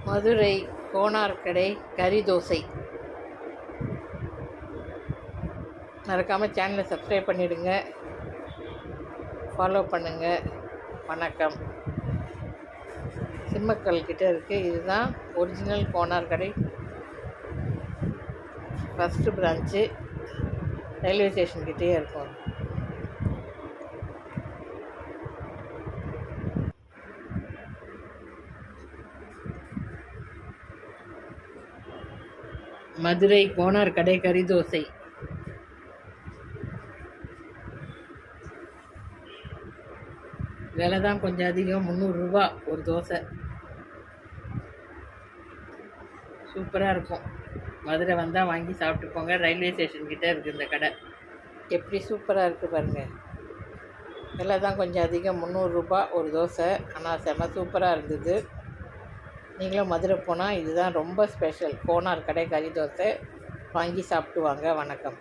மதுரை கோனார் கடை கறி தோசை. மறக்காமல் சேனலை சப்ஸ்கிரைப் பண்ணிவிடுங்க, ஃபாலோ பண்ணுங்கள். வணக்கம். சிம்மக்கல் கிட்டே இருக்குது. இதுதான் ஒரிஜினல் கோனார் கடை, ஃபஸ்ட்டு பிரான்ச்சு. ரயில்வே ஸ்டேஷன் கிட்டே இருக்கும். மதுரை கோனார் கடை கறி தோசை. விலை தான் கொஞ்சம் அதிகம், 300 ரூபா ஒரு தோசை. சூப்பராக இருக்கும். மதுரை வந்தால் வாங்கி சாப்பிட்டு போங்க. ரயில்வே ஸ்டேஷன் கிட்டே இருக்குது இந்த கடை. எப்படி சூப்பராக இருக்குது பாருங்கள். விலை தான் கொஞ்சம் அதிகம், 300 ரூபா ஒரு தோசை. ஆனால் செம்ம சூப்பராக இருந்தது. நீங்களும் மதுரை போனால் இதுதான் ரொம்ப ஸ்பெஷல். கோனார் கடை கறி தோசை வாங்கி சாப்பிட்டு வாங்க. வணக்கம்.